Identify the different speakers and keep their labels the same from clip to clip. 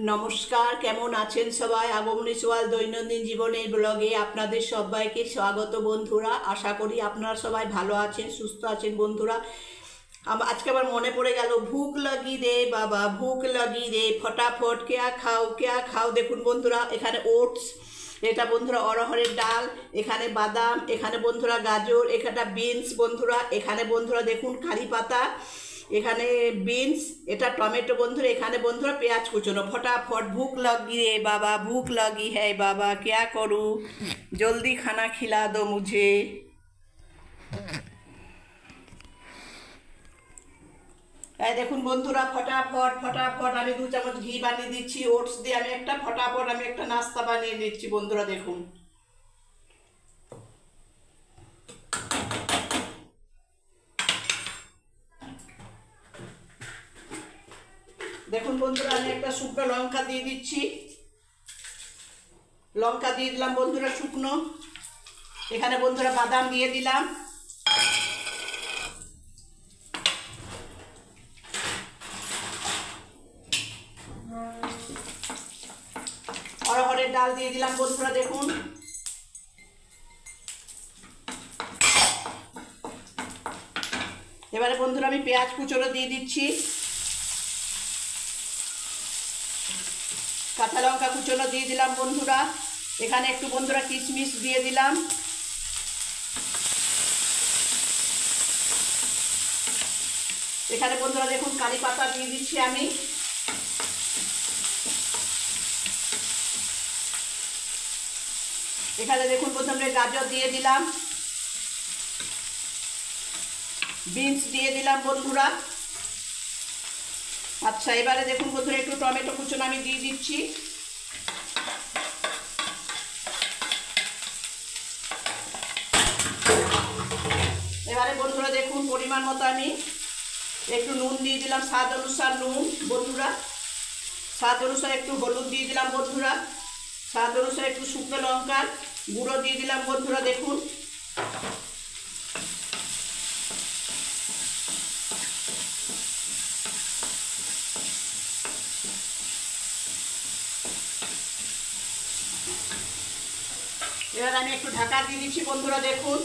Speaker 1: নমস্কার, কেমন আছেন সবাই? আগমনী সোয়াল দৈনন্দিন জীবনের ব্লগে আপনাদের সবাইকে স্বাগত বন্ধুরা। আশা করি আপনারা সবাই ভালো আছেন, সুস্থ আছেন বন্ধুরা। আজকে আমার মনে পড়ে গেল, ভুক লাগি রে বাবা, ভুক লাগি রে, ফটাফট কেয়া খাও কেয়া খাও। দেখুন বন্ধুরা, এখানে ওটস, এটা বন্ধুরা অরহরের ডাল, এখানে বাদাম, এখানে বন্ধুরা গাজর, এখানে বিনস বন্ধুরা, এখানে বন্ধুরা দেখুন কারি পাতা, এখানে বিনস, এটা টমেটো বন্ধুরা, এখানে বন্ধুরা পেঁয়াজ কুচনো। ফটাফট ভুক লাগি রে বাবা, ভুক লাগি হ্যাঁ বাবা, क्या करूँ, जल्दी खाना खिला दो मुझे। এই দেখুন বন্ধুরা, ফটাফট ফটাফট আমি 2 চামচ ঘি বানিয়ে দিচ্ছি ওটস দিয়ে। আমি একটা ফটাফট আমি একটা নাস্তা বানিয়ে নিচ্ছি বন্ধুরা। দেখুন দেখুন বন্ধুরা, আমি একটা শুকনো লঙ্কা দিয়ে দিচ্ছি, লঙ্কা দিয়ে দিলাম বন্ধুরা শুকনো। এখানে বন্ধুরা বাদাম দিয়ে দিলাম, অরহরের ডাল দিয়ে দিলাম বন্ধুরা। দেখুন এবারে বন্ধুরা আমি পেঁয়াজ কুচনো দিয়ে দিচ্ছি, কাঁচা লঙ্কা কুচনো দিয়ে দিলাম বন্ধুরা। এখানে একটু বন্ধুরা কিশমিশ দিয়ে দিলাম, এখানে বন্ধুরা দেখুন কারি পাতা দিয়ে দিচ্ছি আমি। এখানে দেখুন প্রথমে গাজর দিয়ে দিলাম, বিনস দিয়ে দিলাম বন্ধুরা। আচ্ছা, এবারে দেখুন বন্ধুরা একটু টমেটো কুচনো আমি দিয়ে দিচ্ছি, এবারে বন্ধুরা দেখুন পরিমাণ মতো আমি একটু নুন দিয়ে দিলাম, স্বাদ অনুসার নুন বন্ধুরা, স্বাদ অনুসার একটু হলুদ দিয়ে দিলাম বন্ধুরা, স্বাদ অনুসার একটু শুকনো লঙ্কার গুঁড়ো দিয়ে দিলাম বন্ধুরা। দেখুন এবার আমি একটু ঢাকা দিয়ে দিচ্ছি বন্ধুরা। দেখুন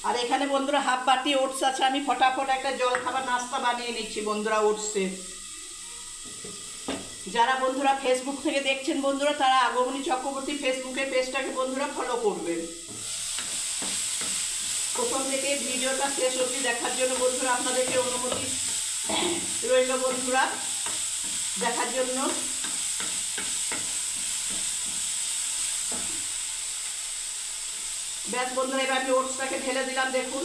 Speaker 1: আর এখানে বন্ধুরা হাফ বাটি ওটস আছে, আমি ফটাফট একটা জল খাবার নাস্তা বানিয়ে নিচ্ছি বন্ধুরা ওটসের। যারা বন্ধুরা ফেসবুক থেকে দেখছেন বন্ধুরা, তারা আগমনী চক্রবর্তী ফেসবুকের পেজটাকে বন্ধুরা ফলো করবেন। প্রথম থেকে ভিডিওটা শেষ অবধি দেখার জন্য বন্ধুরা আপনাদেরকে অনুমতি রইল বন্ধুরা, দেখার জন্য। ব্যাস বন্ধুরা, এবার আমি ওটসটাকে ঢেলে দিলাম। দেখুন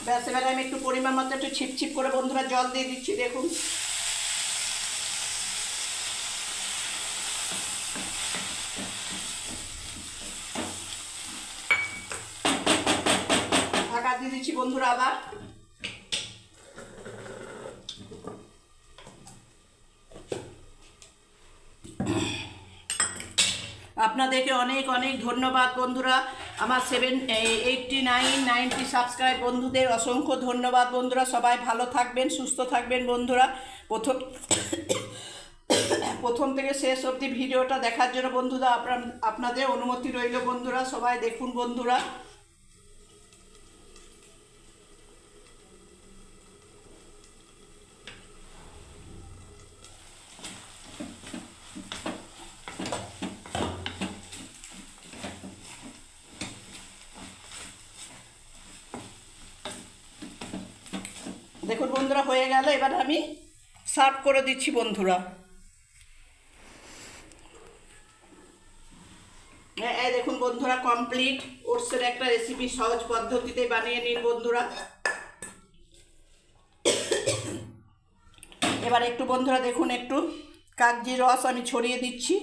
Speaker 1: ব্যাস, এবারে আমি একটু পরিমাণ মতো একটু ছিপছিপ করে বন্ধুরা জল দিয়ে দিচ্ছি। দেখুন ঢাকা দিয়ে দিচ্ছি বন্ধুরা আবার। আপনাদেরকে অনেক অনেক ধন্যবাদ বন্ধুরা, আমার 789-90 সাবস্ক্রাইব বন্ধুদের অসংখ্য ধন্যবাদ বন্ধুরা। সবাই ভালো থাকবেন, সুস্থ থাকবেন বন্ধুরা। প্রথম থেকে শেষ অবধি ভিডিওটা দেখার জন্য বন্ধুরা আপনাদের অনুমতি রইল বন্ধুরা। সবাই দেখুন বন্ধুরা। দেখুন বন্ধুরা হয়ে গেল, এবার আমি সার্ভ করে দিচ্ছি বন্ধুরা। এই দেখুন বন্ধুরা কমপ্লিট ওটসের একটা রেসিপি সহজ পদ্ধতিতে বানিয়ে নিন বন্ধুরা। এবার একটু বন্ধুরা দেখুন একটু কাগজি রস আমি ছড়িয়ে দিচ্ছি।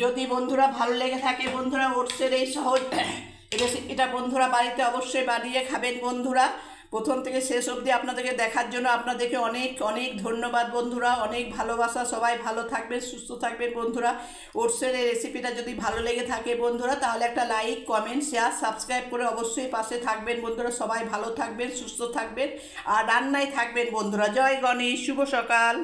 Speaker 1: যদি বন্ধুরা ভালো লেগে থাকে বন্ধুরা ওটসের এই সহজ রেসিপিটা বন্ধুরা বাড়িতে অবশ্যই বানিয়ে খাবেন বন্ধুরা। প্রথম থেকে শেষ অবধি আপনাদেরকে দেখার জন্য আপনাদেরকে অনেক অনেক ধন্যবাদ বন্ধুরা, অনেক ভালোবাসা। সবাই ভালো থাকবেন, সুস্থ থাকবেন বন্ধুরা। ওটসের এই রেসিপিটা যদি ভালো লেগে থাকে বন্ধুরা, তাহলে একটা লাইক, কমেন্ট, শেয়ার, সাবস্ক্রাইব করে অবশ্যই পাশে থাকবেন বন্ধুরা। সবাই ভালো থাকবেন, সুস্থ থাকবেন আর রান্নায় থাকবেন বন্ধুরা। জয় গণেশ, শুভ সকাল।